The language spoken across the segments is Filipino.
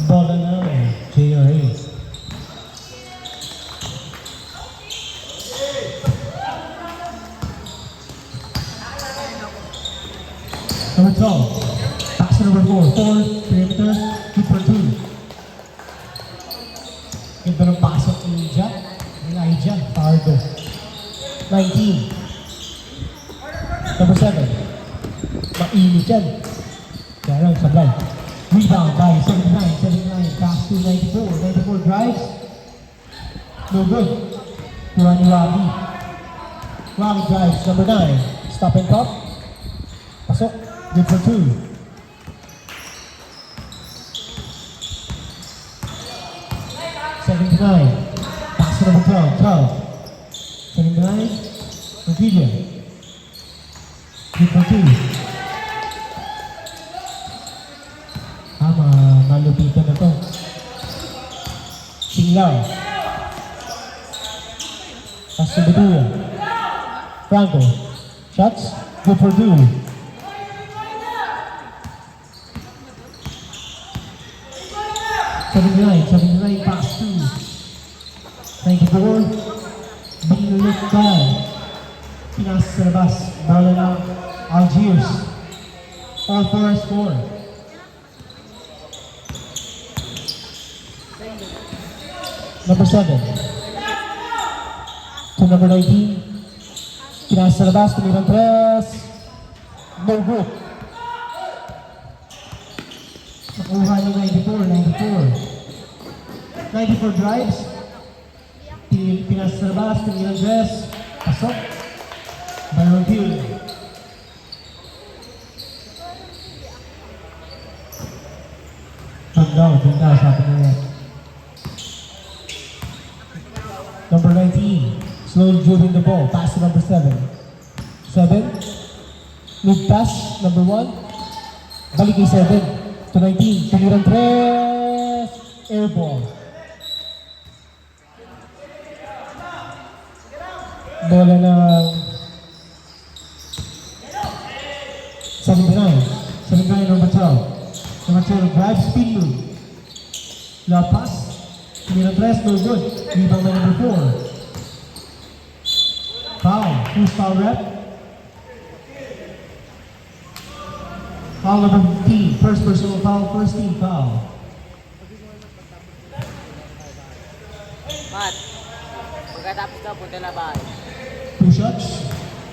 Bola na, JRA. Number 12, pass to number 4, perimeter, 2 for 2. Ganda ng pasok ni Jack, Elijah Pardo. 19. Number 7, mainit yan. Kaya lang, sablay. Rebound by 79, pass to 94 drives. No good. Rani Ravi. Ravi drives, number 9, stop and pop. Pasok, good for 2. Pass to number 12. 79, Virginia. Good for 2. Malupitan na to. Singlaw. Pass to Beduya. Franco. Shots, good for 2. Seventy-nine, pass to 94. Binulot by Pinas sa labas. Bala ng Algiers. All for a score. Number 7 to number 19. Pinas sa labas. Tumirang 3. No good. Nakuha ni 94 drives. Pinas sa labas, tumilang dress. Pasok. Byron Hill. Ganda, sabi niya. Number 19, slowly dribbling the ball. Pass to number 7. 7. Mid pass, number 1. Balik kay 7 to 19. Tumirang 3. Air ball. Bola ng 79, number 12. Number 12, drive, spin move. Love pass. Tumirang 3, no good. Rebound by number 4. Foul. Who's foul rep? Foul number 15. First personal foul, first team foul. Mat, pagkatapos ka, punta labas. 2 shots.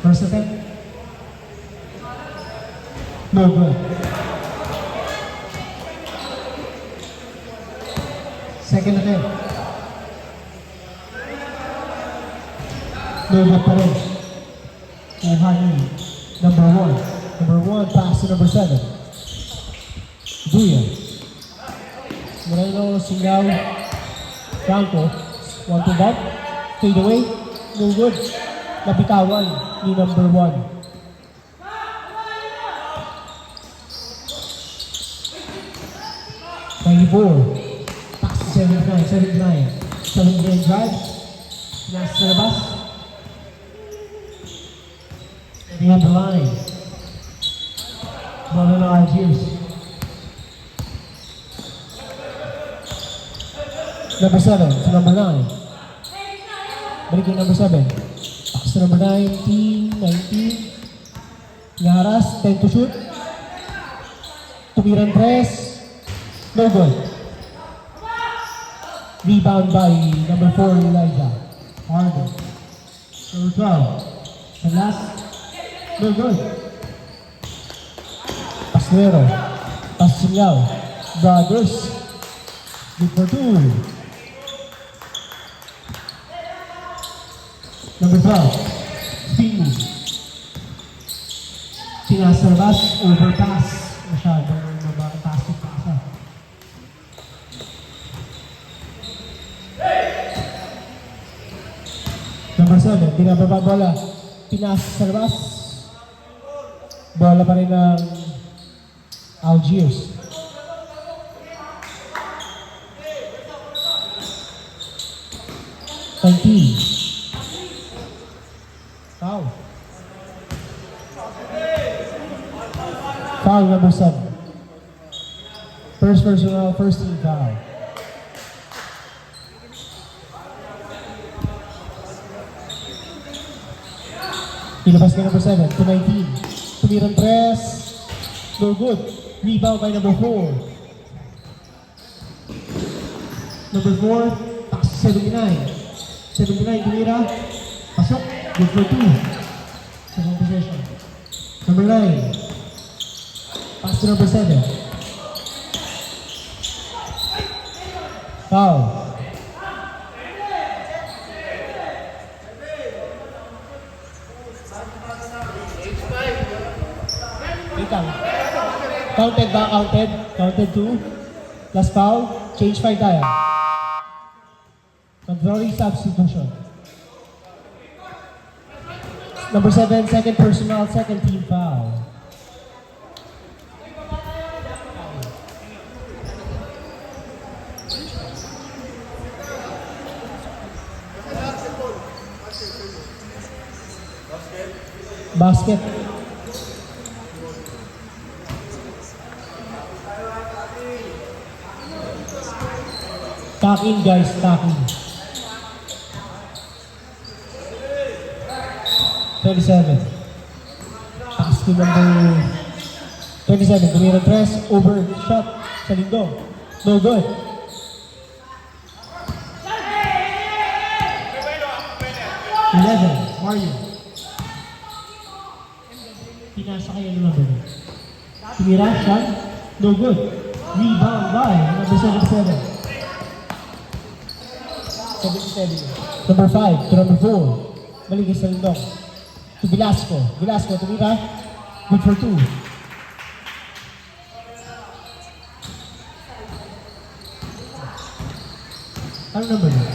First attempt. No good. Second attempt. No good pa rin. Uhani. Number 1. Number 1, pass to number 7. Duya. Moreno, Singaw. Franco. 1 to back. Fade away. No good. Nabitawan ni number 1. Pass to 79 drive. Nasa sa labas. Beyond the line. Bola ng Algiers. Number 7 to number 9. Balik yung number 7. Pass to number 19. Yaras, 10 to shoot. Tumirang 3. No good. Rebound by number 4, Elijah Pardo. Number 12. The last. No good. Pasquero. Pasquero. Brothers. Good for 2. Number 12. Spin move. Pinas sa labas. Overpass. Masyadong mabatas yung pasa. Number 7. Binababa bola. Pinas sa labas. Bola pa rin ng Algiers. Foul. Foul number 7. First personal, first team foul. Ilabas ka number 7 to 19. Tumirang press. No good. Rebound by number 4. Number 4, pass to 79. 79, tumira. Pasok. Good for 2. Second possession. Number 9. Pass to number 7. Foul. Wait lang. Counted ba? Counted? Counted 2. Last foul. Change 5 tayo. Controlling substitution. Number 7, second personal, second team foul. Basket. Tuck in, guys, tuck in. 27. Pass to number 27. Tumirang press, over, shot, sa lindong. No good. Mario. Pinasa kayo ng number. Tumira, shot, no good. Rebound by number 77. 77. Number 5 to number 4. Maligay sa lindong. To Velasco. Velasco, tumira. Good for 2. Ano number yun?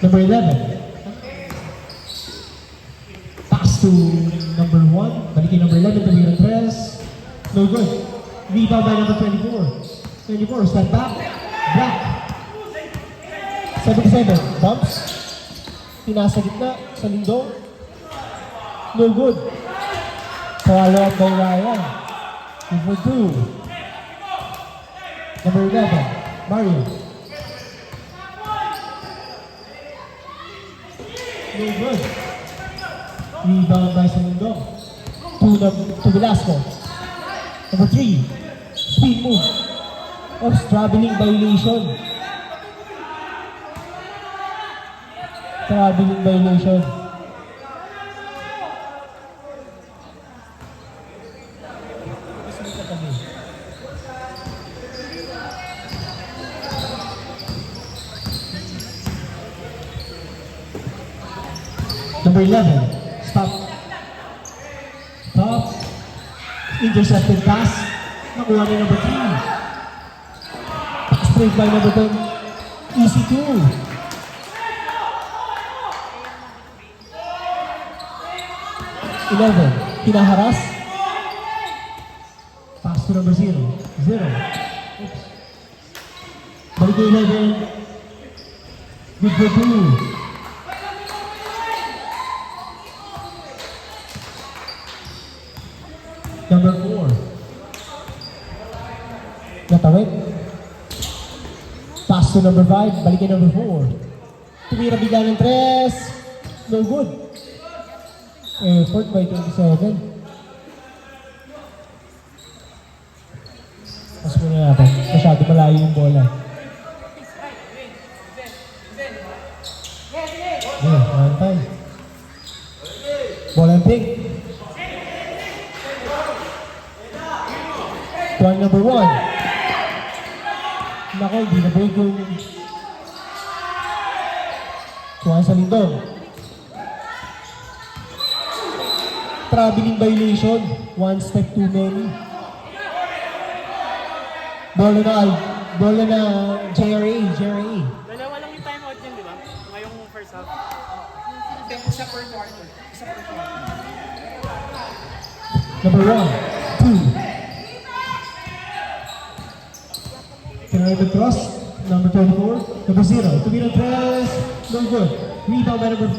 Number 11. Pass to number 1. Balikin number 11. Tumira press. No good. Rebound by number 24. 24, step back. Black. 77, bumps. Pinasa gitna, sa lindong. No good. Follow up by Ryan. Number 2. Number 11, Mario. No good. Rebound by sa lindong. To Velasco. Number 3, speed move. Of traveling violation. Traveling violation. Number 11, stop. Stop. Intercepted pass. Nakuha ni number 3. Pass break by number 10. Easy 2. Pinaharas. Pass to number 0. Oops. Balik kay 11. Good for 2. Number 4. Natawid. Pass to number 5. Balik kay number 4. Tumira bigla ng 3. No good. Effort by 27. Mas muna natin. Masyado malayo yung bola. One time. Bola and pink. Point number 1. Nako, hindi na break yung tuwan sa lindong. Traveling violation. One step too many. Bola na JRA. Dalawa lang yung timeout yun, di ba? Ngayong first half. Isa per quarter. Number 1, 2. Penalty cross. Number 24. Number 0. Tumira press. No good. Rebound by number,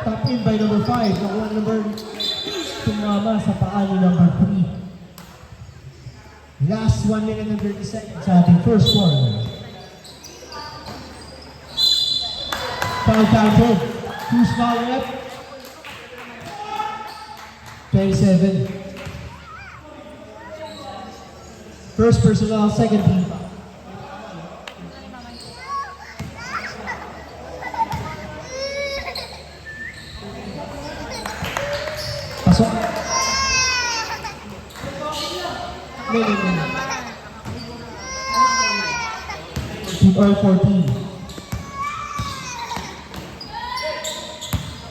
top in by number 5. Nakuha number, tumama sa paa ni number 3. Last 1 minute and 30 seconds sa ating first quarter. Foul counted. Who's foul rep? 27. First personal, second team. Pasok. No. Team all 14.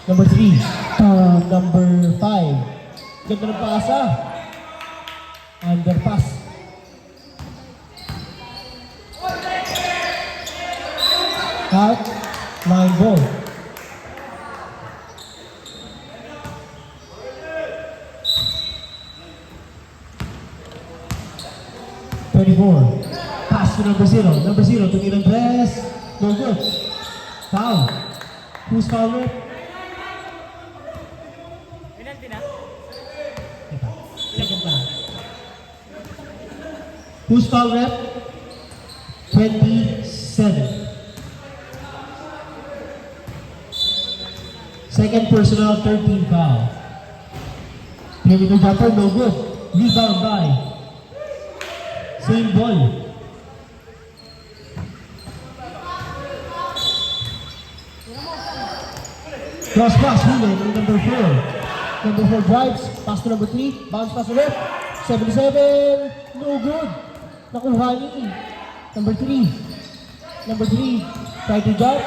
Number 3 to number 5. Ganda ng pasa. Underpass. Out. Line ball. Pass to number 0. Number 0 tumingin ng press. No good. Foul. Who's foul rep? Penalty na? Ito. Second pa. Who's foul rep? 27. Second personal, 13 foul. Perimeter jumper, no good. Rebound by. Same ball. Cross pass, Hulen, and number 4. Number 4 drives, pass to number 3, bounce pass to left. 77, no good. Nakuha ni. Number 3. Number 3, try to jump.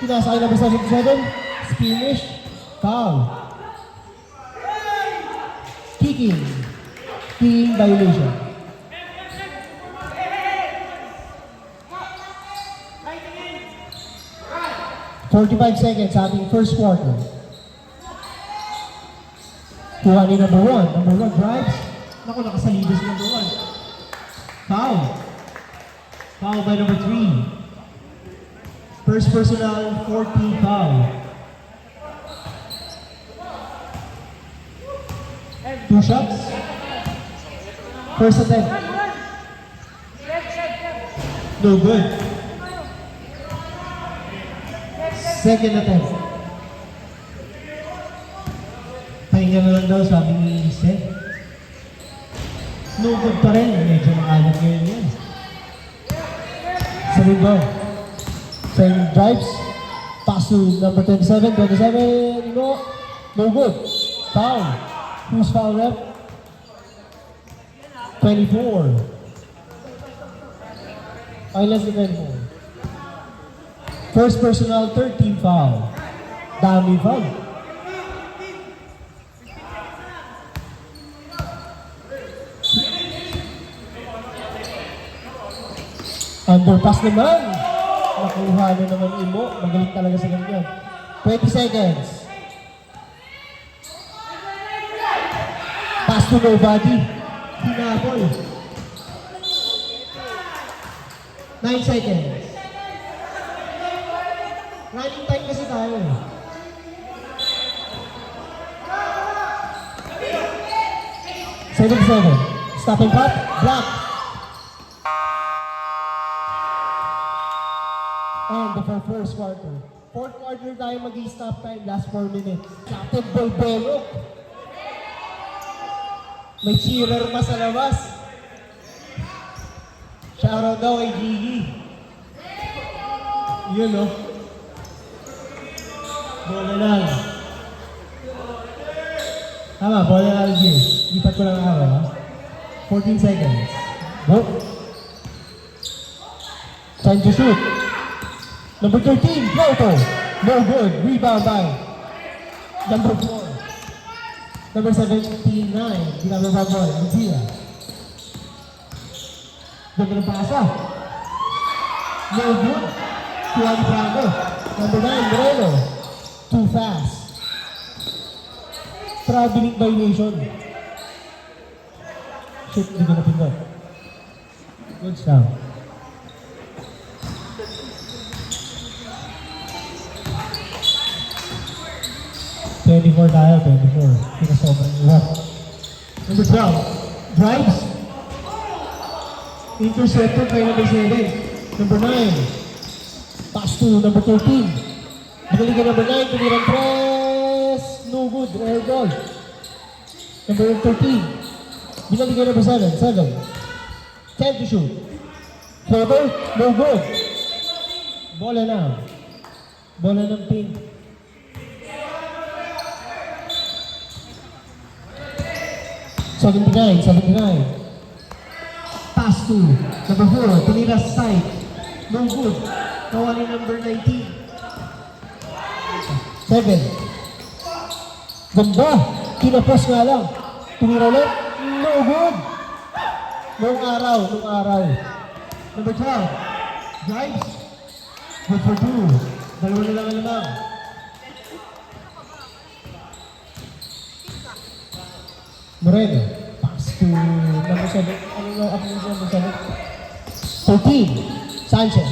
Pinasa kay number 77, skirmish, foul. Kicking violation. 45 seconds sa ating first quarter. Kuha ni number 1. Number 1 drives. Naku, nakasalibos si number 1. Foul. Foul by number 3. First personal, 14 foul. Two shots. First attempt. No good. Second attempt. Pahinga na lang daw, sabi ni Seth. No good pa rin. Medyo makalat ngayon yan. Sa rebound. Same drives. Pass to number 27. 27. No good. Foul. Who's foul rep? 24. Ay, less than 24. First personal, 13 foul. Dami foul. Underpass naman. Nakuha na naman Imo. Magaling talaga sa ganyan. 20 seconds. Pass to nobody. Hinapol. 9 seconds. Running time kasi tayo. 7-7. Stop and cut. Block. And the first quarter. Fourth quarter tayo mag-i-stop time. Last 4 minutes. Captain Bolberok. May cheerer pa sa labas. Shoutout daw kay Gigi. Yun, no? Bola lang. Tama, bola lang, Gigi. Lipat ko lang ako, ha? 14 seconds. Go. Time to shoot. Number 13, Floto. No good. Rebound by number 4. Number 17, 9. Ginagawa boy, Lucia. Ganda ng pasa. No good. Kuha ni Franco. Number 9, Moreno. Too fast. Traveling violation. Shit, hindi ko napindot. Good stuff. tayo, 24. Hindi na sobrang iwan. Number 12, drives. Intercepted by number 7. Number 9. Pass to number 13. Binalikan number 9. Tumirang press. No good. Air ball. Number 13. Binalikan number 7. 7. 10 to shoot. Floater. No good. Bola na. Bola ng pink. Seventy-nine. Pass to number 4. Tinira sa side. No good. Nawali number 19. 7. Ganda. Kinapos nga lang. Tumira ulit. No good. Noong araw. Number 12. Drives. Good for 2. Dalawa na lang ang lamang. Moreno. Pass to number 7. Ano nga ako number 7? 13. Sanchez.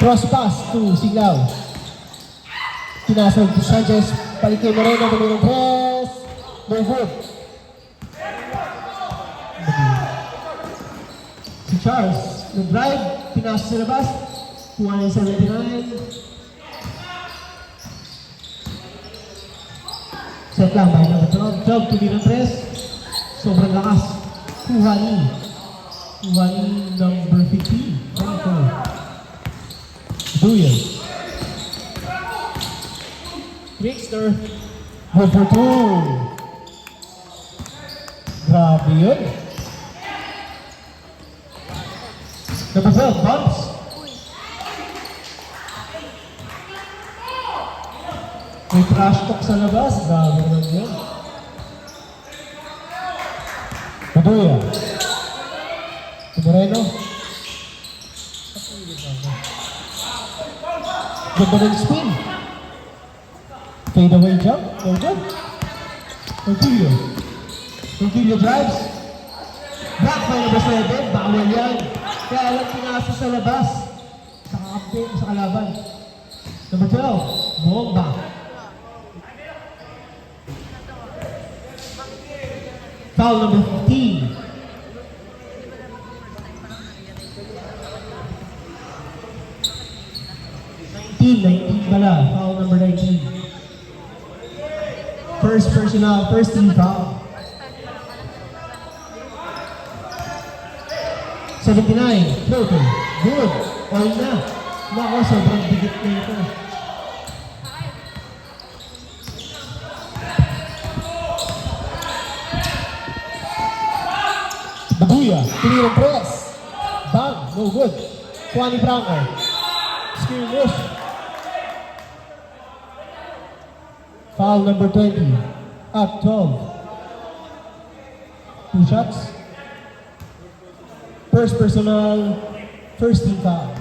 Cross pass to Siglao. Pinasag to Sanchez. Balik kay Moreno. Tumirang press. No good. Si Charles. Nag-drive. Pinasag sa labas. 279. Set lang by number 12. 12 tumirang press. Sobrang lakas. Kuha ni number 15. Duyan. Trickster. Good for 2. Grabe yun. Number 12, bumps. May trash talk sa labas. Grabe naman yun. Maduya. Moreno. Ganda ng spin. Fade away jump. No good. Torquillo drives. Back by number 7. Bawal yan. Kaya alam pinasa sa labas. Sa kakampi, sa kalaban. Number 12. Bomba. Foul number 15. 19 pala. Foul number 19. First personal, first team foul. 79, floater. Good. All na. Nako, sobrang bigit na ito. Baguya, tinirang press. Bang, no good. Juan Franco. Skirmish. Foul number 20. At 12. 2 shots. First personal, first team foul.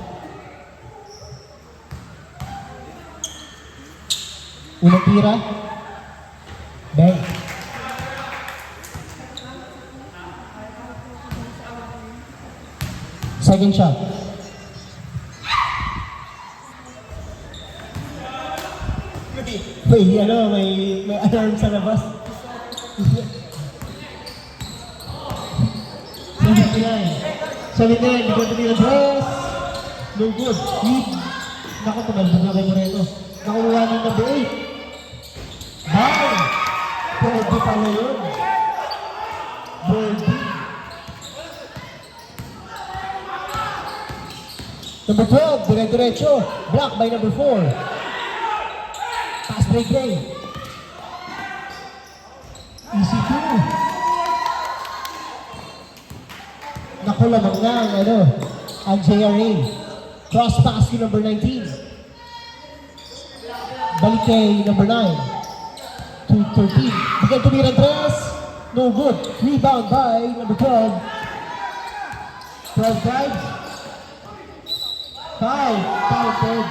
Unang tira. Bang. Second shot. May alarm sa labas. 79, bigyan ko nila dress. No good. Lead. Naku, tumalbog na kay Moreno. Nakuha ng number 8. Bang! Pwede pala yun. Birdie. Number 12, dire-diretso. Block by number 4. Pass break. Easy 2. Naku, lamang na ang JRA. Cross pass to number 19. Balik kay number 9. To 13. Bigyan tumirang dress. No good. Rebound by number 12. 12 drives. 5. Counted.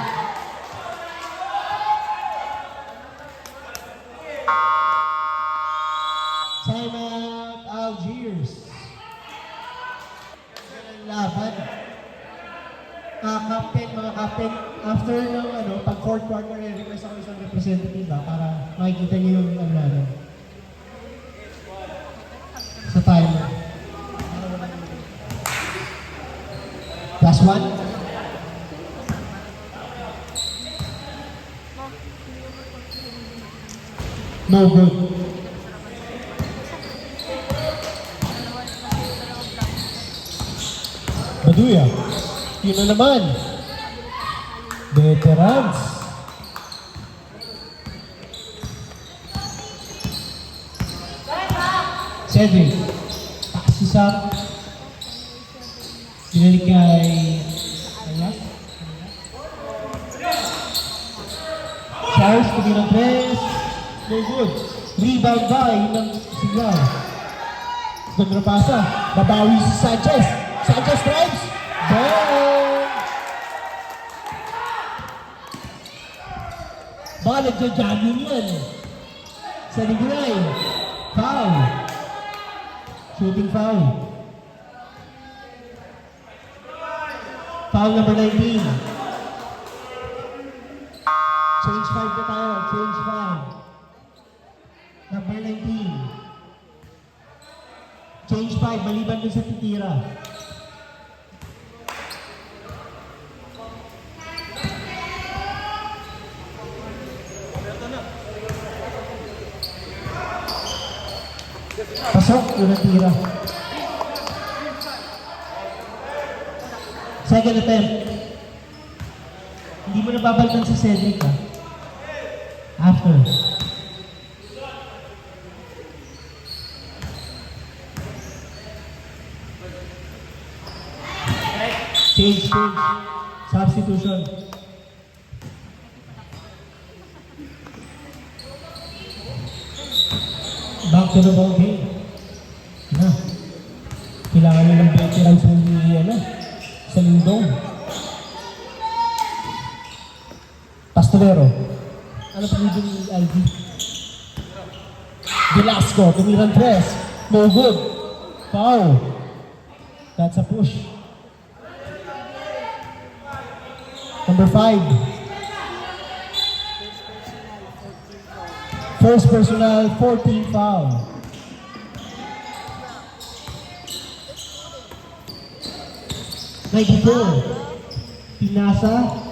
Timeout, Algiers. Laban. Mga captain, after ng pag fourth quarter, request ako isang representative para makikita niyo yung laban. Sa timer. Last one. No good. Baduya. Yun na naman. Veterans. Cedric. Pass is up. Binalik kay... Ayan. Charles, kubi ng press. No good. Rebound by ng signal. Ganda pasa. Babawi si Sanchez. Sanchez drives. Bang! Baka nagja-jamming yan. Sa Lignay. Foul. Shooting foul. Foul number 19. Change 5 na tayo. Change 5. Number 19. Change 5. Maliban dun sa titira. Pasok. Yun ang tira. Second attempt. Hindi mo nababalikan sa Cedric, ha? After. Change. Substitution. Back to the ball game. Na. Kailangan nyo ng veterans sa lindong. Pastorero. Ano pa nito ni LV? Velasco, tumirang press. No good. Foul. That's a push. Number 5. First personal, 14 foul. '94. Pinasa.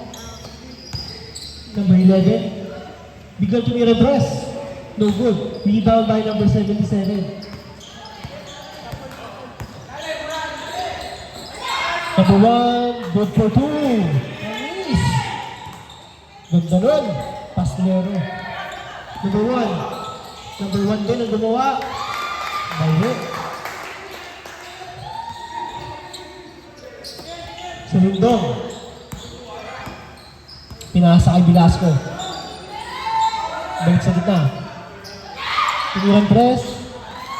Number 11. Biglang tumira press. No good. Rebound by number 77. Number 1. Good for 2. Nice. Ganda nun. Pastelero. Number 1. Number 1 din ang gumawa. Bayro. Sulundong. Pinasa kay Velasco. Balik sa gitna. Tumirang press.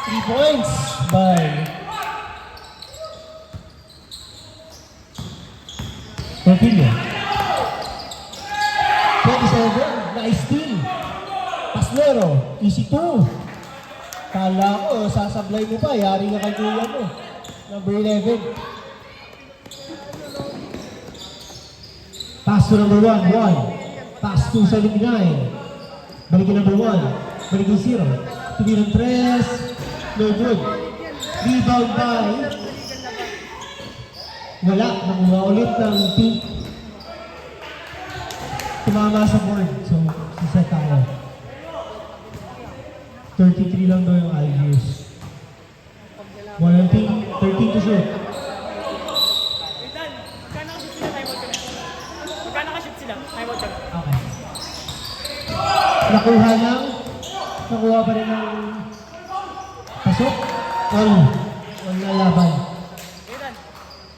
3 points by Portillo. 27. Nice steal. Paslero. Easy 2. Kala ko, sasablay mo pa. Yari na kay kuya mo. Number 11. Pass to number 1. Pass to 79. Balikin number 1. Balikin 0. Tumirang press. No good. Rebound by. Wala. Nakuha ulit ng pink. Tumama sa board. So, siset tayo. 33 lang daw yung IUs. 13 to shoot. Wait, Dan. Magkano ka-shoot sila? Time out ka na. Magkano ka-shoot sila? Time out ka na. Okay. Nakuha pa rin ng pasok. All na laban. Wait, Dan.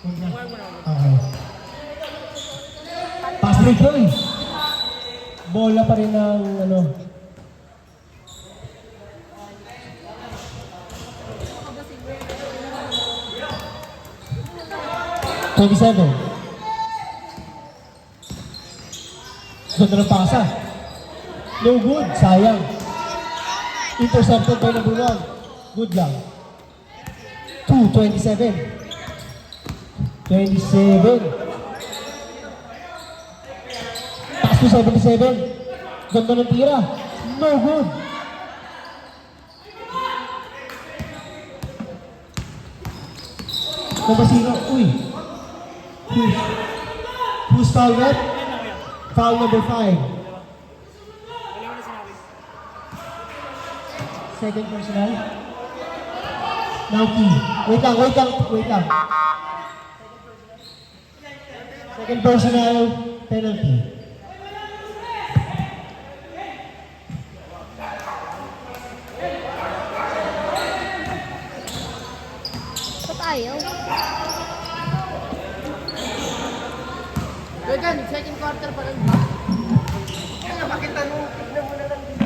Huwag na. Kuha mo na. Okay. Pass break Roy. Bola pa rin ng ano. '27. Ganda ng pasa. No good. Sayang. Intercepted by number 1. Good lang. 2, 27. 27. Pass to 77. Ganda ng tira. No good. Nabasino. Uy. Who's foul rep? Yan lang yan. Foul number 5. Wala mo na sinabi. Second personal. Now key. Wait lang. Second personal, penalty. Ba't ayaw? Vegan, second quarter pa lang ba? Kaya makita mo, tignan mo na lang dito.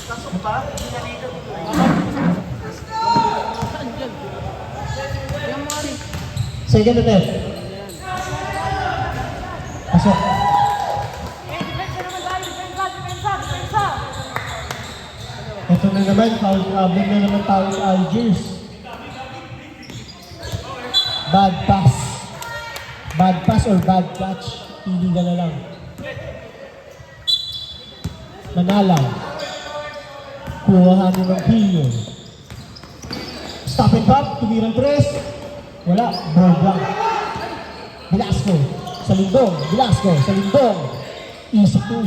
Pasok ba? Hinalikan mo. Saan dyan? Yung mga rin. Second attempt. Pasok. Ito na naman, foul problem na naman tayo sa Algiers. Bad pass. Bad pass or bad catch. Pili ka na lang. Manalang. Kuhahanin ng Pino. Stop and pop. Tumirang tres. Wala. Borgang. Velasco. Sa lindong. Velasco. Sa lindong. Easy to.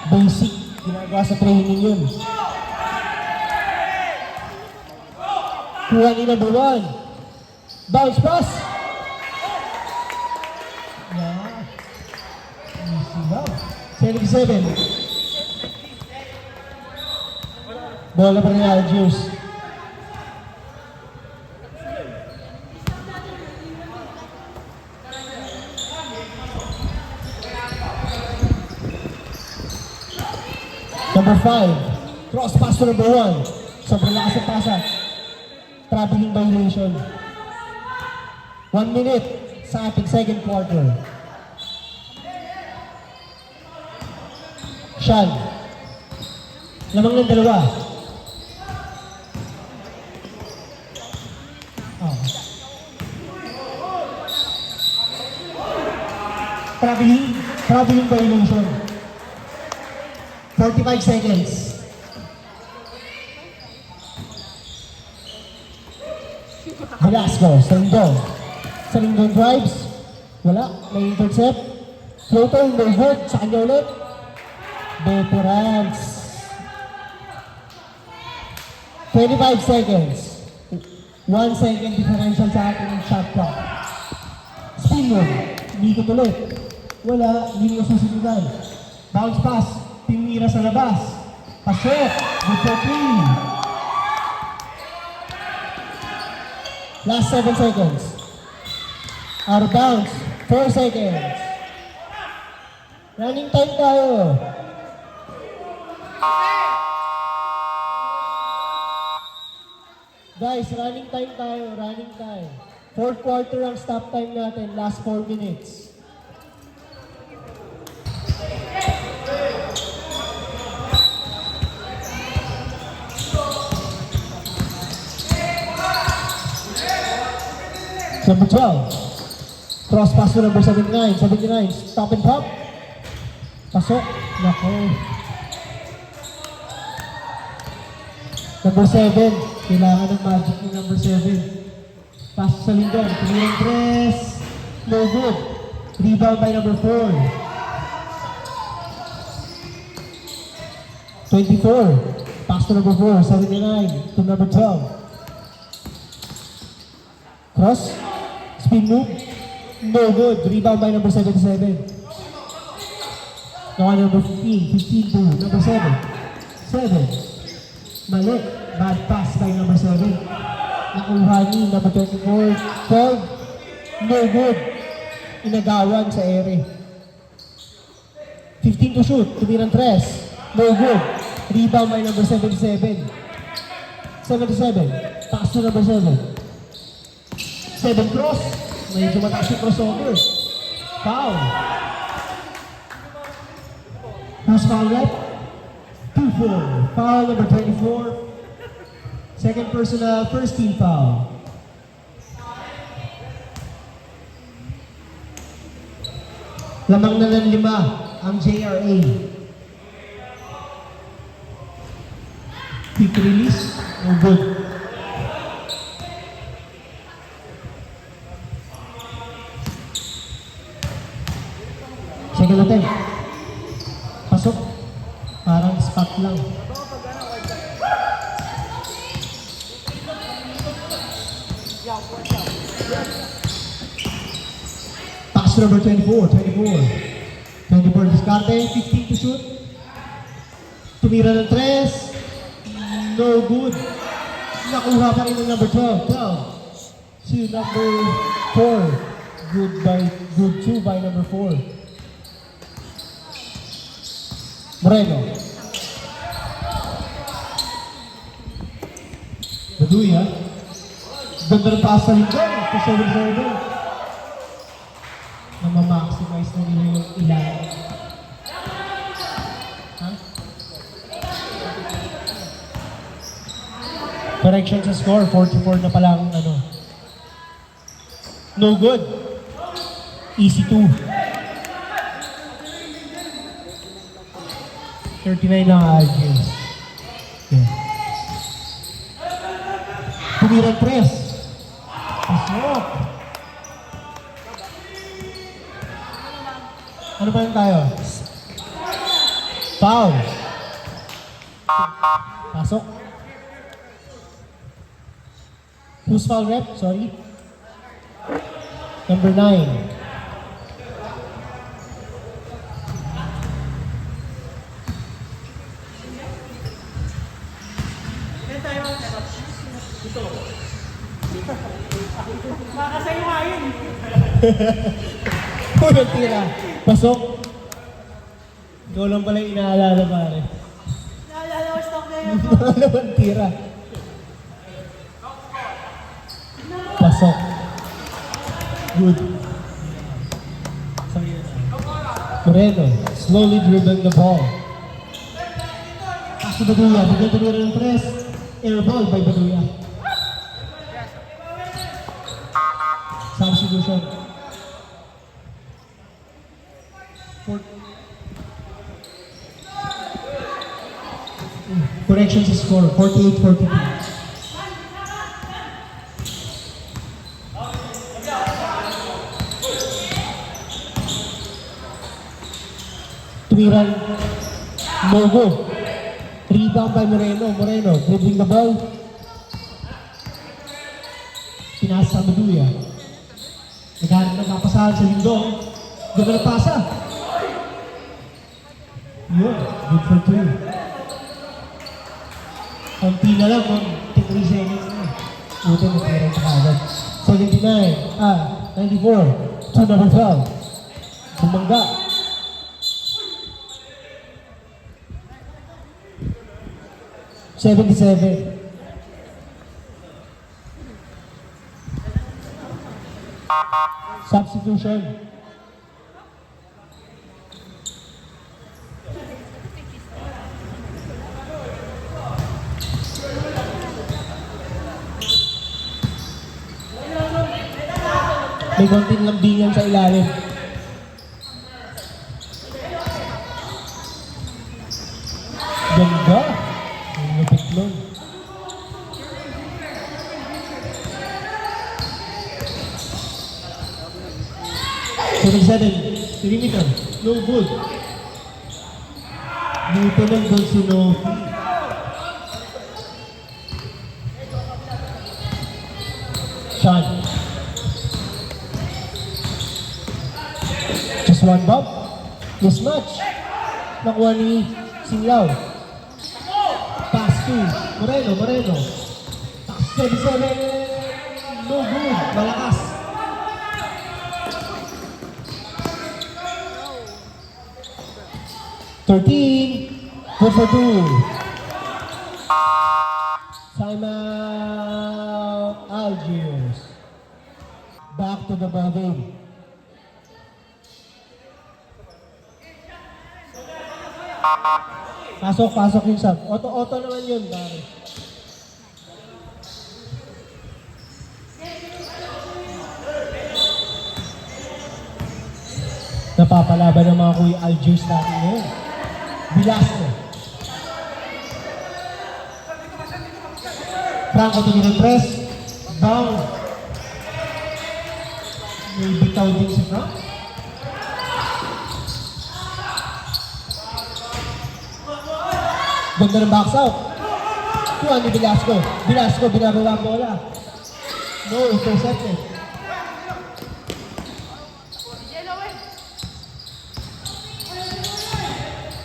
Basic. Ginagawa sa training yun. Kuha ni number 1. Bounce pass. Yeah. Easy lang. 77. Bola pa rin Algiers. Number 5. Cross pass to number 1. Sobrang lakas ng pasa. Traveling violation. 1 minute sa ating second quarter. Sean. Lamang ng dalawa. Oh. Traveling violation. 45 seconds. Velasco, Salindong drives. Wala, may intercept. Floater, no good. Sa kanya ulit. Veterans. 25 seconds. 1 second differential sa ating shot clock. Spin move. Umikot ulit. Wala, hindi mo susundan. Bounce pass. Tinira sa labas. Pasok. Good for 3. Last 7 seconds. Out of bounds. 4 seconds. Running time tayo. Guys, running time tayo. Running time. Fourth quarter ang stop time natin. Last 4 minutes. Number 12. Cross pass to number 79. 79. Stop and pop. Pasok. Nako. Number 7. Kailangan ng magic ni number 7. Pass sa lindong. Tumirang tres. No good. Rebound by number 4. 24. Pass to number 4. 79. To number 12. Cross. Spin move. No good. Rebound by number 77. Nakuha number 15. 15 to number 7. 7. Mali. Bad pass by number 7. Nakuha ni number 24. 12. No good. Inagawan sa ere. 15 to shoot. Tumirang tres. No good. Rebound by number 77. 77. Pass to number 7. 7 cross. Medyo mataas yung crossover. Foul. Who's foul rep? 2-4. Foul number 24. Second personal, first team foul. Lamang na ng 5 ang JRA. Quick release. No good. attempt. Pasok. Parang spot lang. Pass number 24. 24 diskarte. 15 to shoot. Tumira ng 3. No good. Nakuha pa rin ng number 12. 12. To number 4. Good 2 by number 4. Moreno. Baduya. Ganda ng pass sa lingkod. Pasawin-sawin. Namamaximize na nila yung ilan. Ha? Correction sa score. 44 na palang ano. No good. Easy 2. 39 lang Algiers. Okay. Tumirang 3. Pasok. Ano ba yun tayo? Foul. Pasok. Who's foul rep? Sorry. Number 9. Makakasayuhayin. Unang tira. Pasok. Ikaw lang pala yung inaalala pare. Naalala ko stock na yun. Pangalawang tira. Pasok. Good. Moreno, slowly dribbling the ball. Pass to Baduya. Bigyan tumira ng 3. Air ball by Baduya. Substitution. Correction sa score, 48-42. Tumiran, Mogo. Rebound by Moreno. Moreno, dribbling the ball. Pinasa sa Baduya. Naghanap na kapasahan sa lindong. Ganda na pasa. Yun, good for 2. Konti na lang, 3 seconds na. Buti na tira sa kagad. 94. To number 12. Bumangga. $77. Substitution. May konting lambingan sa ilalim. Ganda. Ang lupit nun. Perimeter. No good. Dito lang doon si Novi. Sean. Just one bump. Mismatch. Nakuha ni Singlao. Pass to Moreno. 77. No good. Malakas. Good for 2. Timeout, Algiers. Back to the ball game. Pasok yung sub. Auto naman yun, pare. Napapalaban ng mga kuya Algiers natin ngayon. Bilasco. Franco tumingin ng press. Bang. May bitaw din si Frank. Ganda ng box out. Tuan ni Velasco. Velasco, binababa ang bola. No, intercepted.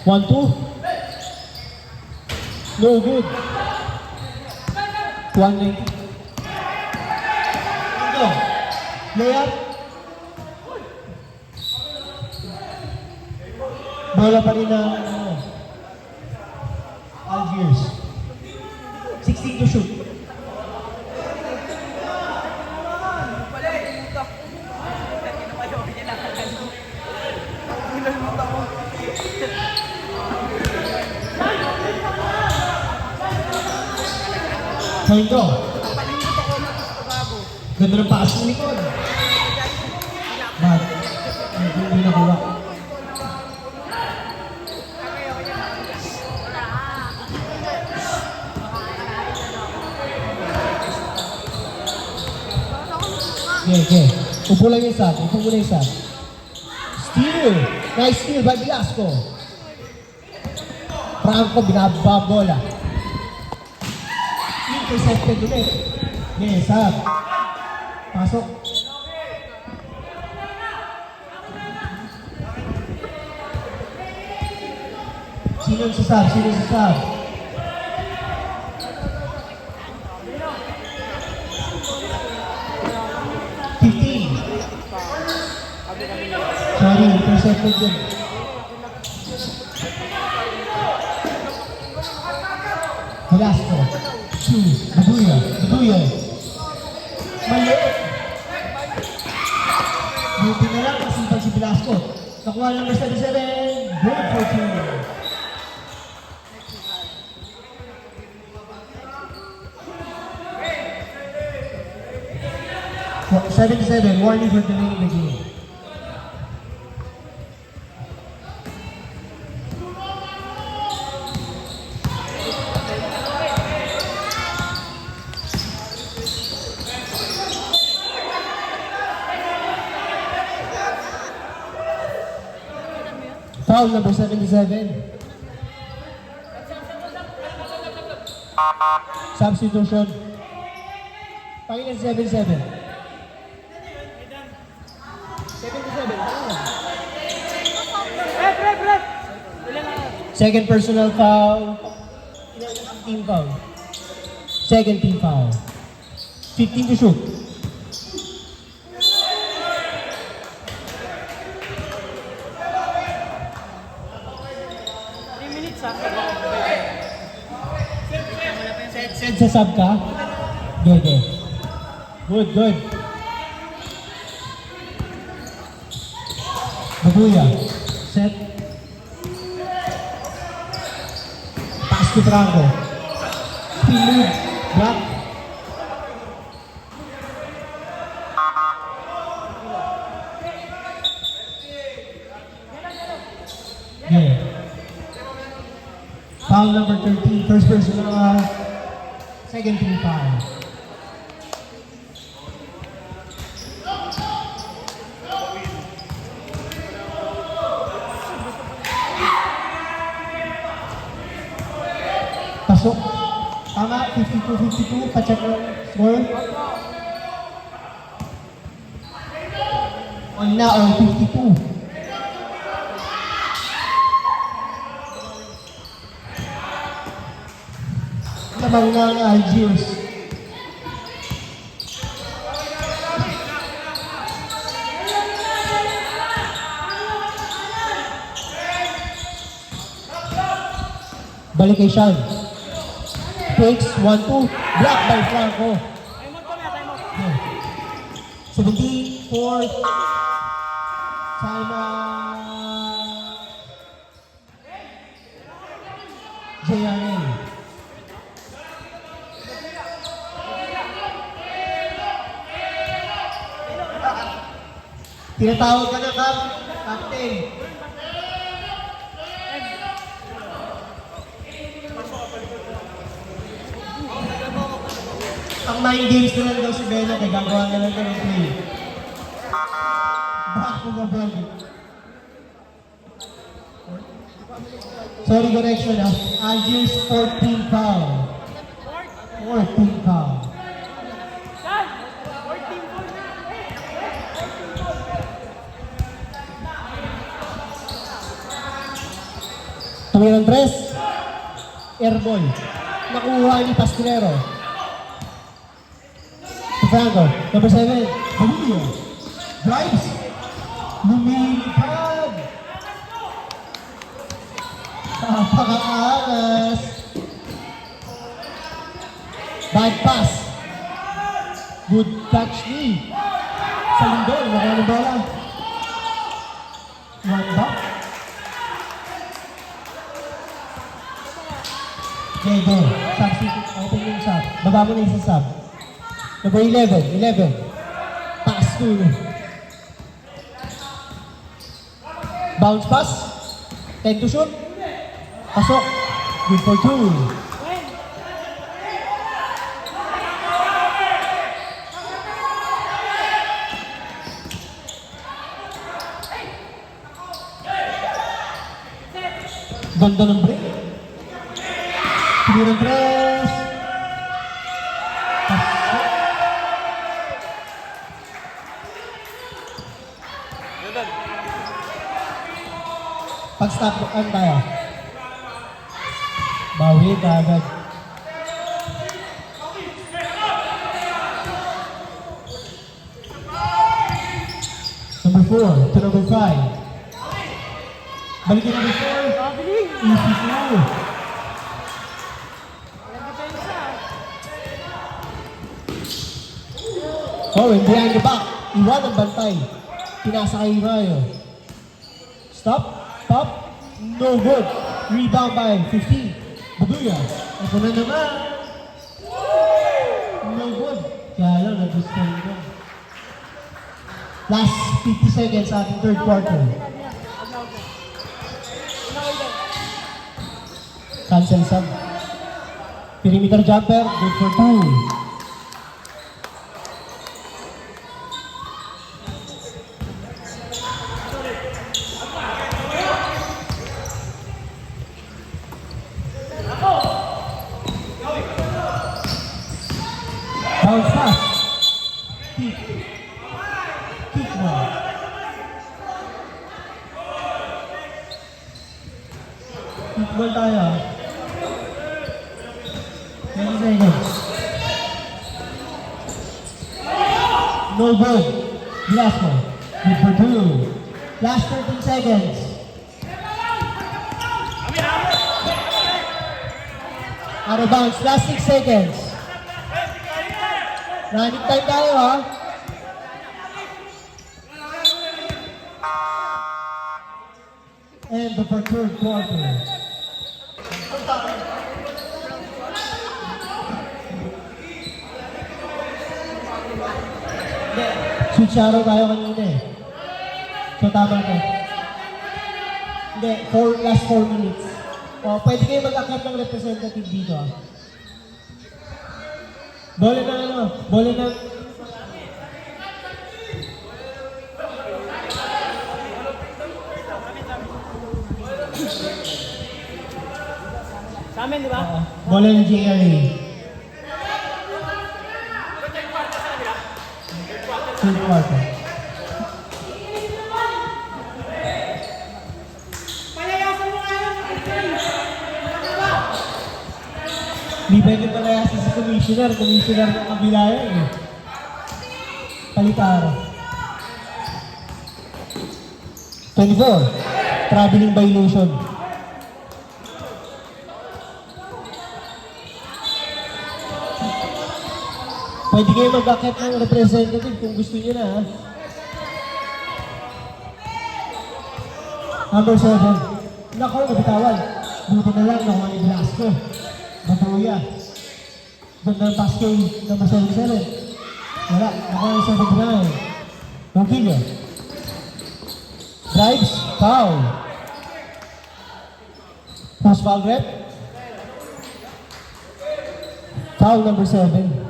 One, two. No good. 190. Go. Layup. Bola pa rin ng Algiers. 16 to shoot. Pointo. Ganda ng pass ng likod. Bad. Hindi nakuha. Okay. Upo lang yung sat. Upo muna yung sat. Steal. Nice steal by Velasco. Franco binababa bola. Intercepted ulit. Yes, sat. Pasok. Sino sa sab? Sino sa sab? Sorry, intercepted din. Velasco. Baduya. Baduya. Mali. Buti na lang kasipag si Velasco. Nakuha ng number 77. Good for two. 77, warning for delaying the game. Foul number 77. Substitution. Panginoon 77. 77. Second personal foul. Team foul. Second team foul. 15 to shoot. Set sa sub ka? Good, good. Good, good. Babuya. Set. Pass to Franco. Spin move. Block. Yeah. Foul number 13. First personal. Second team foul. Pasok. Tama, 52-52. Pacheck ng score. On na or 52. Lamang ng Algiers. Balik kay Sean. Takes 1-2. Block by Franco. Time out. 74. Time out. JRA. Tinatawag ka na, Captain. Ang 9 games na lang daw si Bella, kaya gagawa na lang daw ng play. Back to the ball. Sorry, correction ah. Algiers 14 foul. 14 foul. Saan? 14 points. Tumirang tres. Airball. Nakuha ni Pasquilero. Franco, number 7. Camillo. Drives. Lumilipad. Napakaangas. Bad pass. Good catch ni. Sa lindol, nakuha ng bola. One back. Okay, go. Substitute. Open yung sub. Baba mo na yung sub. Number 11. 11. Pass to. Bounce pass. 10 to shoot. Pasok. Good for 2. Ganda ng break. Tumirang tres. Pasok. Pag-stop, ano tayo? Bawi ka agad. Number 4 to number 5. Balikin number 4. Mabilis. Easy flow. Walang depensa. Oh, and behind the back. Iwan ang bantay. Pinasa kay Rayo. Stop. Pop. No good. Rebound by 15. Buduya. Ito na naman. No good. Kaya lang, nag-disturb ko. Last 50 seconds sa ating third quarter. Cancel sub. Perimeter jumper. Good for 2. Bounce pass. Kick. Kick ball. Kick ball tayo. 20 seconds. No good. Last one. Good for 2. Last 13 seconds. Out of bounds. Last 6 seconds. Running time tayo ha. And the third quarter. Switch arrow tayo kanina eh. So tama to. Hindi, last 4 minutes. O, pwede kayo mag-akit ng representative dito ah. Bola ng ano? Bola ng... Sa amin, di ba? Bola ng JRA. Third quarter. Palayasan mo nga yun! Hindi pwede palayasin sa commissioner. Commissioner ng kabila yan eh. Palitaro. 24. Traveling violation. Pwede kayo mag-akit ng representative kung gusto nyo na ha. Number 7. Nako, nabitawan. Buti na lang nakuha ni Velasco. Matuya. Doon ng pass kay number 77. Wala. Nakuha ni 79. Ronquillo. Drives. Foul. Post foul rep. Foul number 7.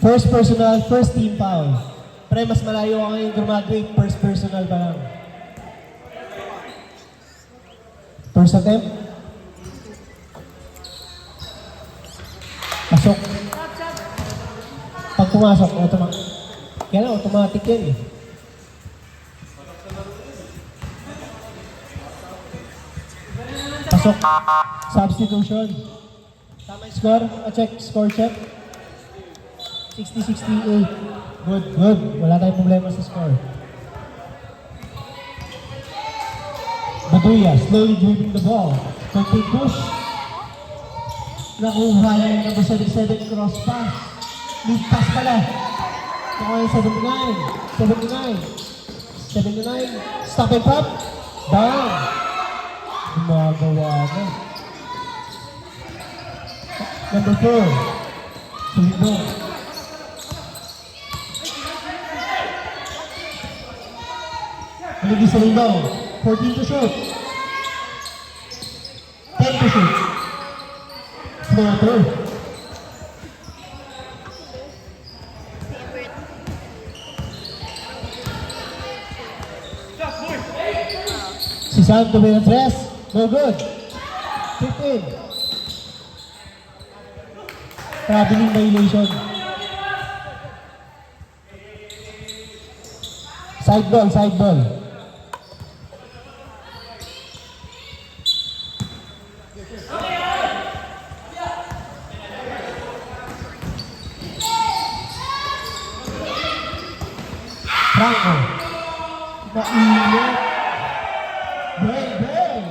First personal, first team foul. Pre, mas malayo ka ngayon graduate, first personal pa lang. First attempt. Pasok. Pag pumasok, automatic. Kaya lang, automatic yan eh. Pasok. Substitution. Tama yung score. Check. Score check. 60-68. Good, good. Wala tayong problema sa score. Baduya, slowly dribbling the ball. Complete push. Nakuha niya yung number 77 cross pass. Mid pass pala. Nakuha yung 79. Stop and pop. Down. Gumagawa na. Number 4. Tulibo. Haligi sa rebound. 14 to shoot. 10 to shoot. Floater. Si Sam to win a dress. No good. 15. Traveling violation. Side ball. Franco. Mainit. Bang.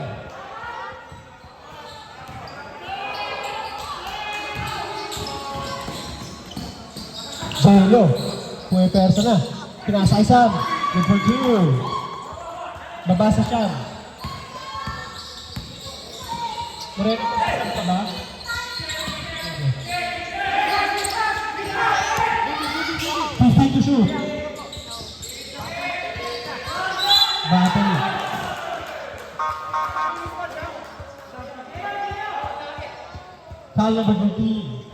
Jelo. Puwepersa na. Pinasa Sam. Good for two. Babasa siya. Correct. Saan ka ba? Okay. 15 to shoot. Battle. Foul number 13.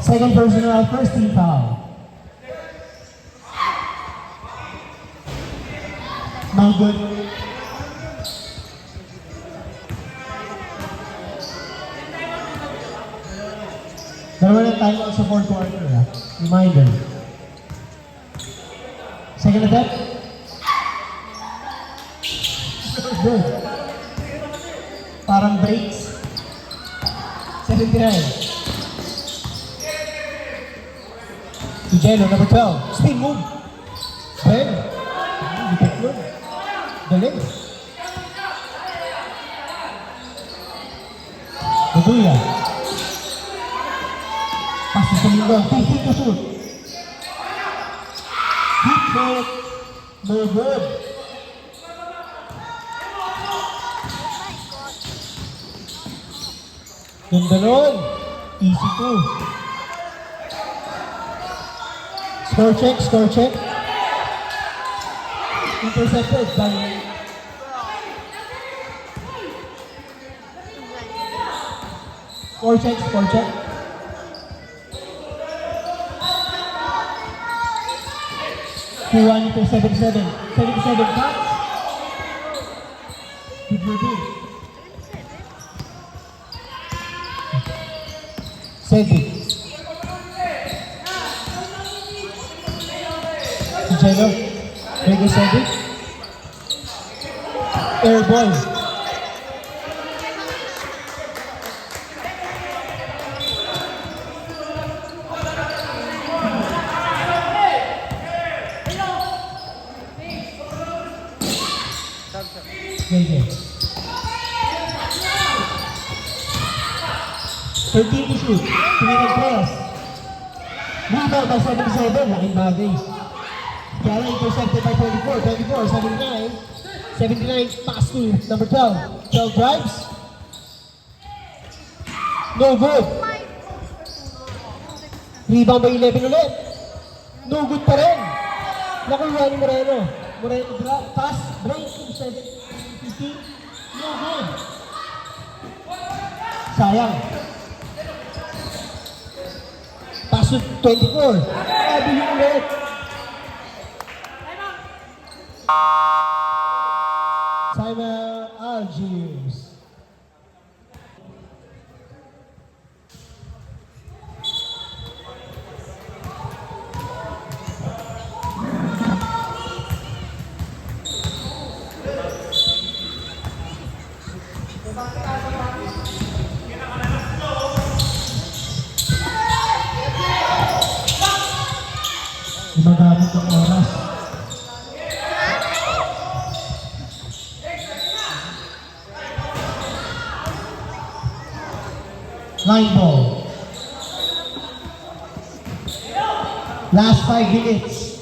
Second personal, first team foul. No good. Dalawa ng timeout sa fourth quarter. Reminder. Second attempt. Good. Parang breaks. 79. Jello, number 12. Spin move. Ben. Dikit nun. Galing. Baduya. Pass sa linggo. 15 to shoot. Hit shot. No good. Ganda nun. Easy to. Score check. Intercepted by score check. Kuha nito 77 cuts. Good review. Cedric. Jello. Mega Cedric. Air ball. JJ. 13 to shoot. Tuminag press. Rebound by 77. Laking bagay. Kaya lang intercepted by 24, 79, pass to number 12. 12 drives. No good. Rebound by 11 ulit. No good pa rin. Nakuha ni Moreno. Pass, break, 15. No good. Sayang. Pass to 24. Bilhin ulit. Timeout, Algiers. Gumagamit ng oras. Line ball. Last 5 minutes.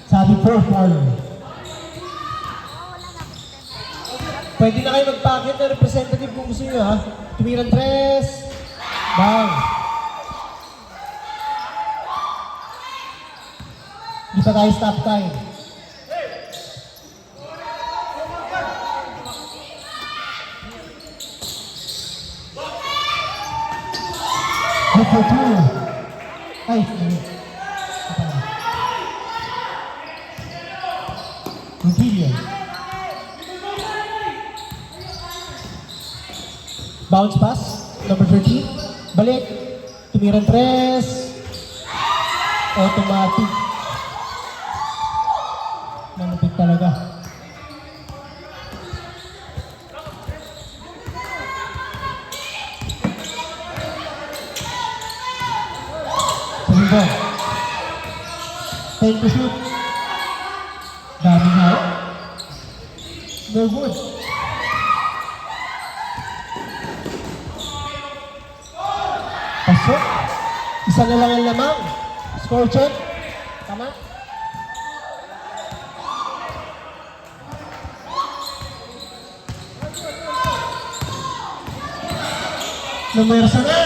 Sabi fourth quarter. Pwede na kayo mag-packet na representative kung gusto nyo, ha? Tumirang tres. Bang. Hindi pa tayo stop time. Good for two. Ay, Rutilio. Bounce pass, number 13. Balik. Tumirang tres. Automatic. Malupit talaga. Salibo. 10 to shoot. Daming hao. No good. Pasok. Isa na lang ang lamang. Score check. Tama? Numersa na.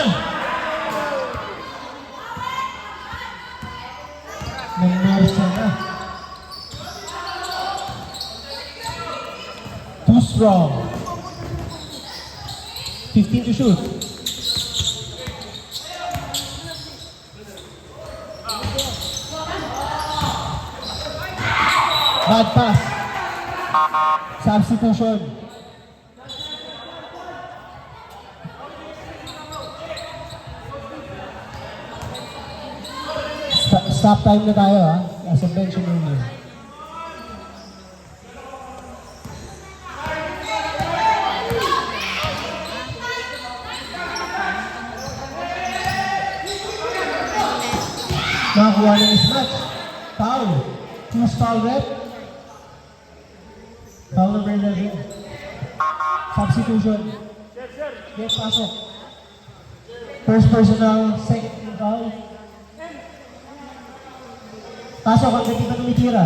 Numersa na. Too strong. 15 to shoot. Bad pass. Substitution. Stop time na tayo, ha? As I mentioned earlier. Nakakuha ng mismatch. Foul. Who's foul rep? Foul number 11. Substitution. Yes, pasok. First personal, second foul. Pasok, ang hindi pa tumitira.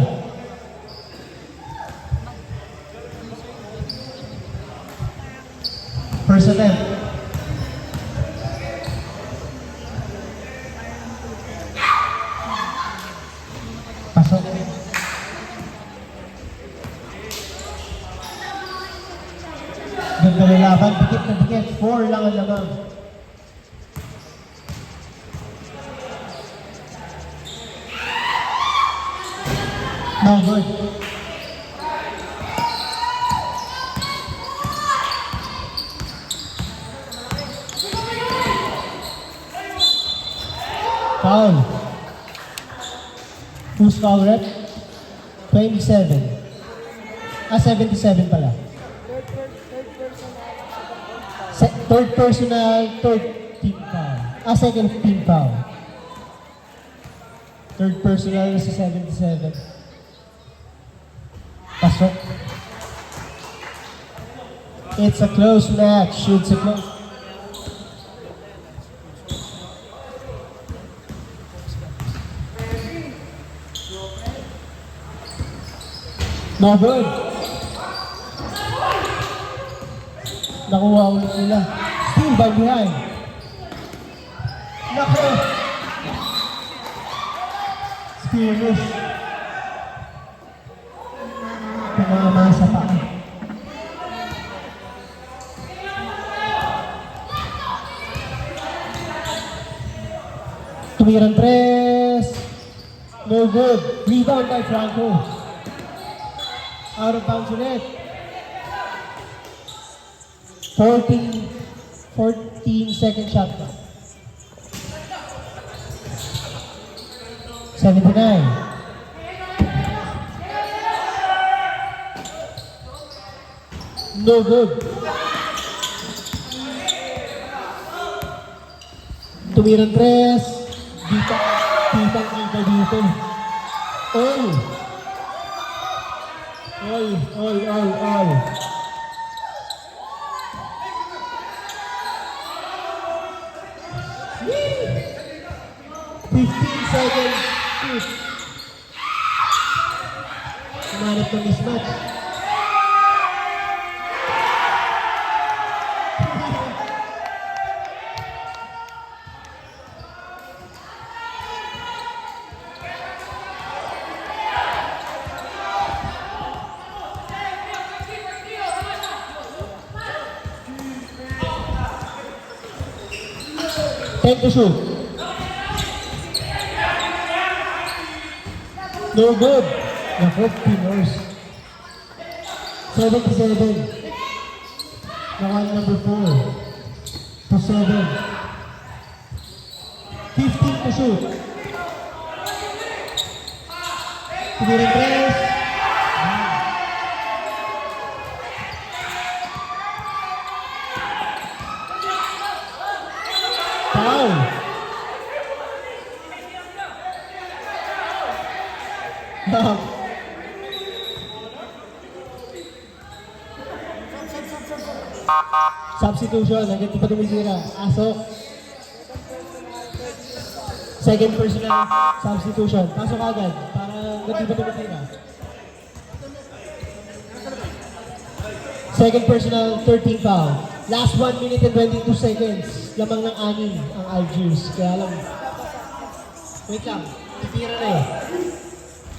First attempt. Pasok. Ganda na laban, dikit na dikit. 4 lang ang lamang. No good. Foul. Who's foul rep? 27. 77 pala. Third personal, third team foul. Second team foul. Third personal sa 77. Pasok. It's a close match. It's a close. No good. Nakuha ulit nila. Still by behind. Naku. Spearless. Tumama sa paa. Tumirang tres. No good. Rebound by Franco. Out of bounds ulit. 14 second shot clock. 79. No good. Tumirang tres. Ditang kita dito. All. All. 15 seconds shoot. Sumanap ng mismatch. Time to shoot. No good. Nako, Pinors. 77. Nakal number 4. To 7. 15 to shoot. Tumirin tres. Foul. Substitution, hanggang di pa tumitira. Asok. Second personal substitution. Pasok agad para hanggang di pa tumitira. Second personal, 13 foul. Last 1 minute and 22 seconds. Lamang ng 6 ang Algiers. Kaya lang. Wait lang. Titira na eh.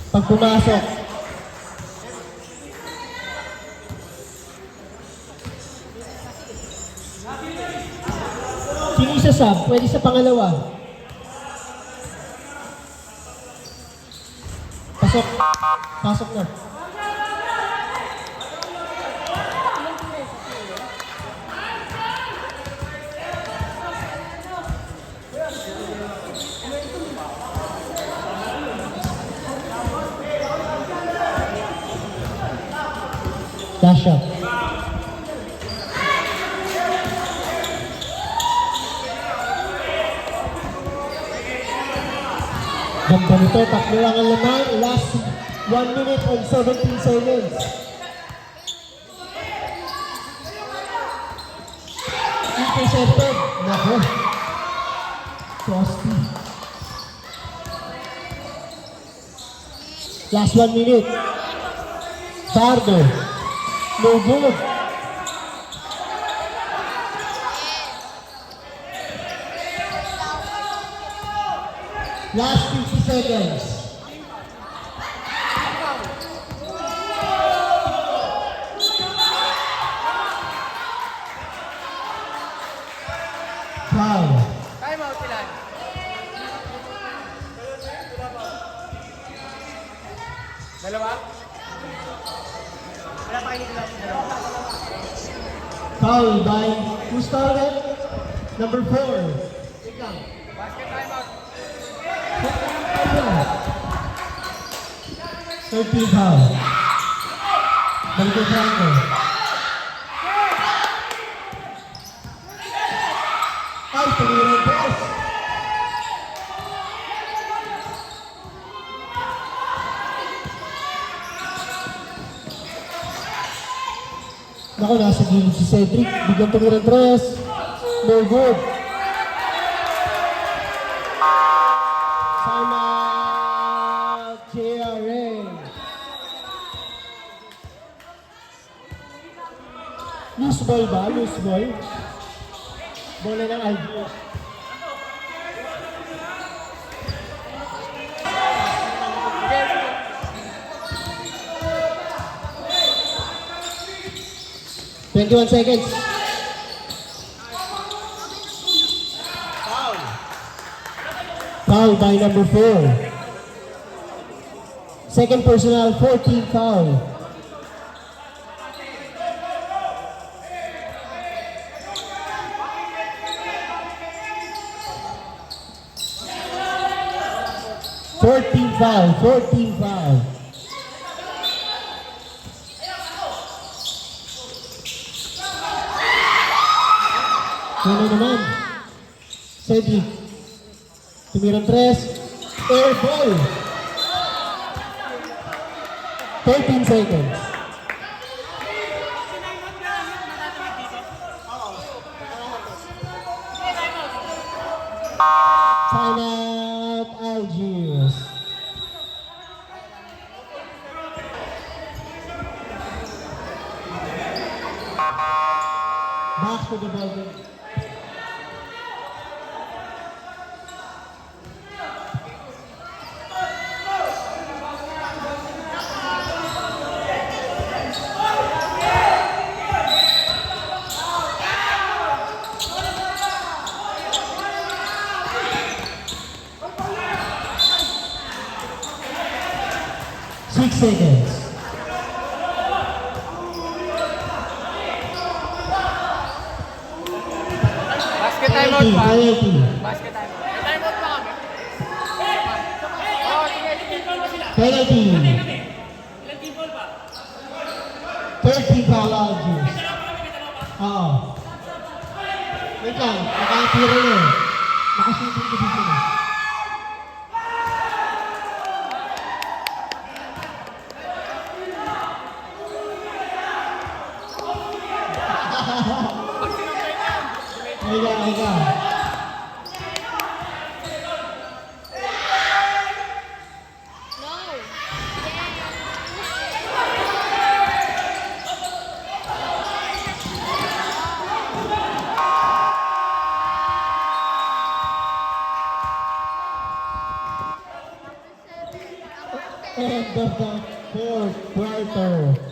Pag pumasok. Sino isa sub? Pwede sa pangalawa. Pasok. Pasok na. Last shot. Ganda nito, tatlo lang ang laman. Last 1 minute and 17 seconds. Intercepted. Nako. Frosty. Last 1 minute. Pardo. No good. Last 50 seconds. Foul. Time out sila. Dalawa? Wala pa kayo dalawa. Foul by, who started? Number 4. Wait lang. Basket time out. 13 foul. Balik Franco. Ay, tumira press. Naku, nasa gilid si Cedric. Bigyan tumira press. No good. Sana JRA. Loose ball ba? Loose ball? Bola ng Algiers. Twenty-one seconds. Foul by number 4. Second personal, 14 foul. 14 foul, 14 foul. Ano naman? Cedric. Tumirang tres. Air ball. 13 seconds. Time out, Algiers. Back to the ball. 6 seconds. Basket timeout pa. Penalty. Basket timeout. May timeout pa kami. Oo, sige, sige. Penalty. Ilang team ball ba? 13 foul Algiers. Oo. Wait lang, nakatira na eh. Nakashooting position eh. Higa, higa. No. End of the fourth quarter.